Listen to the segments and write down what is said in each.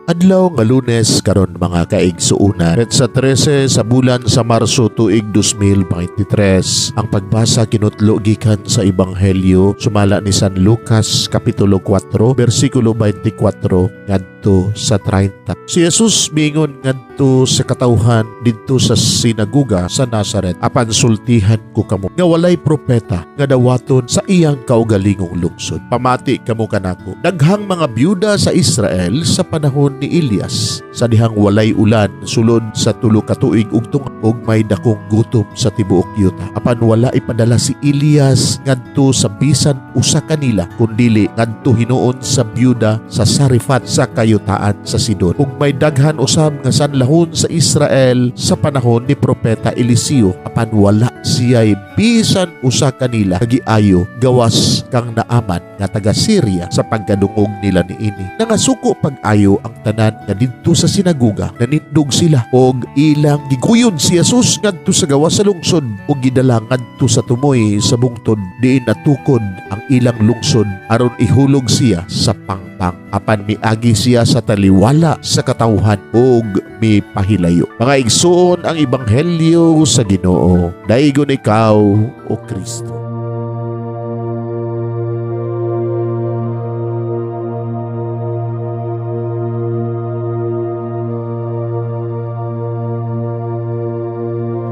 Adlaw nga Lunes karon mga kaigsuunan, sa 13 sa bulan sa Marso tuig 2023. Ang pagbasa kinutlo gikan sa Ebanghelyo sumala ni San Lucas kapitulo 4 bersikulo 24 ngadto sa 30. Si Jesus miingon ngadto sa katawhan didto sa sinaguga sa Nazaret, apan sultihan ko kamo nga walay propeta nga dawaton sa iyang kaugalingong lungsod. Pamati kamo kanako, daghang mga byuda sa Israel sa panahon ni Elias sa dihang walay ulan sulod sa tulo ka tuig ug tunga og may dakong gutom sa tibuok yuta. Apan wala ipadala si Elias ngadto sa bisan usa kanila kundili ngadto hinuon sa byuda sa Sarifat sa kayutaan sa Sidon. Ug may daghan usab nga sanlahon sa Israel sa panahon ni propeta Eliseo, apan wala siya'y bisan usa kanila kagiayo gawas kang Naaman nga taga Syria sa pagkadungog nila niini. Nangasuko pag-ayo ang tanan nga didto sa sinaguga, nanindog sila og ilang giguyon si Jesus ngadto sa gawas sa lungsod ug gidala ngadto sa tumoy sa bungtod diin natukod ang ilang lungsod aron ihulog siya sa pangpang. Apan miagi siya sa taliwala sa katawhan ug mipahilayo. Mga igsoon ang Ebanghelyo sa Ginoo. Daigon ikaw o Kristo.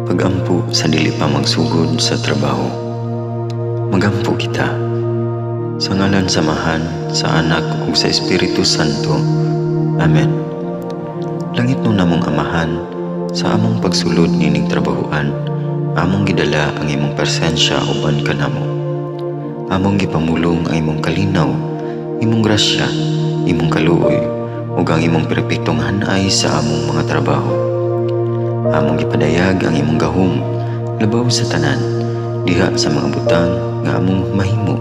Pagampo sa dili pa magsugod sa trabaho. Magampo kita sa ngalan samahan sa Anak ug sa Espiritu Santo. Amen. Langit mo namong Amahan, sa among pagsulod nining trabahoan, among gidala ang imong presensya uban kanamo. Among gipamulong ang imong kalinaw, imong grasya, imong kaluoy, ug ang imong perpektong hanay sa among mga trabaho. Among gipadayag ang imong gahom labaw sa tanan diha sa mga butang nga among mahimo,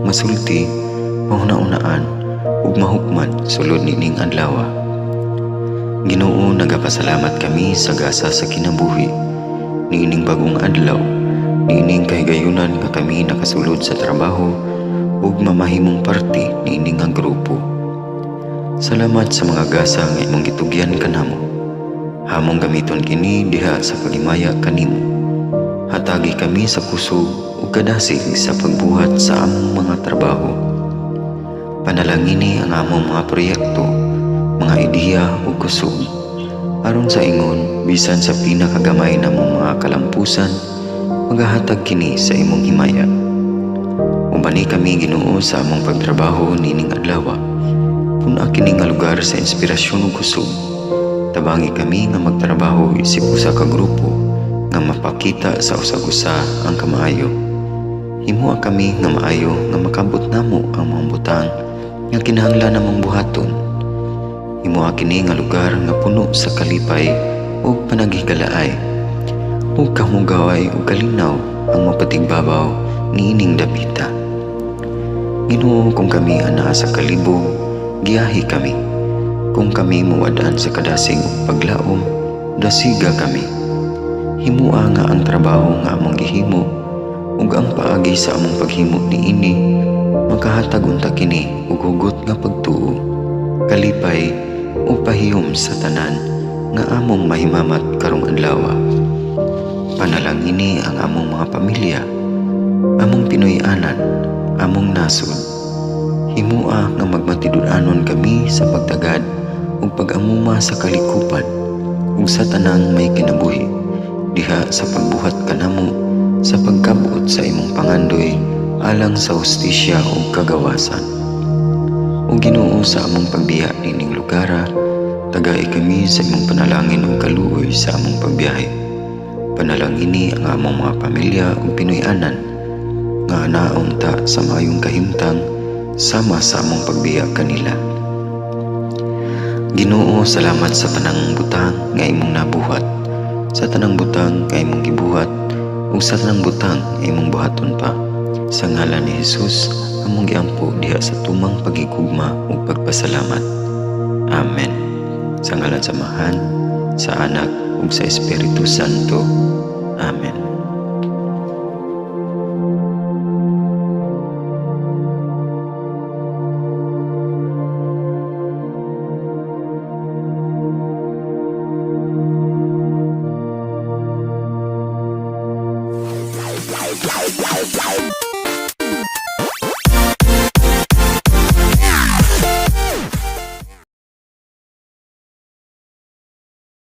masulti, mahuna-unaan ug mahukman sulod nining adlaw. Ginoo, nagapasalamat kami sa gasa sa kinabuhi niining bagong adlaw, niining kahigayunan nga kami nakasulod sa trabaho ug mamahimong parte niining nga grupo. Salamat sa mga gasa nga imong gitugyan kanamo. Hamong gamiton kini diha sa pagimaya kanimo. Hatagi kami sa kusog ug kadasig sa pagbuhat sa among mga trabaho. Panalangini ang among mga proyekto, mga ideya ug kusog, aron sa ingon bisan sa pinakagamay namong mga kalampusan, magahatag kini sa imong himaya. Ubani kami Ginoo sa among pagtrabaho nining adlaw. Puna kini nga lugar sa inspirasyon ug kusog. Tabangi kami nga magtrabaho isip usa ka grupo nga mapakita sa usag-usa ang kamaayo. Himuha kami nga maayo nga makabot namo ang mga butang nga kinahanglan namong buhaton. Himuha kini nga lugar nga puno sa kalipay ug panagihigalaay. Ug kamugaway ug kalinaw ang mapatigbabaw niining dapita. Ginoo, kung kami anaa sa kalibog, giyahi kami. Kung kami muwadaan sa kadasig ug paglaom, dasiga kami. Himua nga ang trabaho nga among gihimo ug ang paagi sa among paghimo niini makahatag unta kini ug hugot nga pagtuo, kalipay ug pahiyom sa tanan nga among mahimamat karong adlaw. Panalangini ang among mga pamilya, among Pinoy-anan, among nasod. Himua nga magmatidud-anon kami sa pagtagad ug pag-amuma sa kalikupan ug sa tanang may kinabuhi diha sa pagbuhat kanamo sa pagkabuot sa imong pangandoy alang sa hustisya ug kagawasan. Ug Ginoo, sa among pagbiya nining lugar, tagay kami sa imong panalangin ug kaluoy sa among pagbiyahe. Panalangini ang among mga pamilya ug Pinoy-anan nga anaon ta sa maayong kahimtang sama sa among pagbiya kanila. Ginoo, salamat sa tanang butang nga imong nabuhat, sa tanang butang nga imong gibuhat, ug sa tanang butang nga imong buhaton pa. Sa ngalan ni Jesus, among giampo diha sa tumang pagigugma ug pagpasalamat. Amen. Sa ngalan samahan, sa Anak ug sa Espiritu Santo. Amen.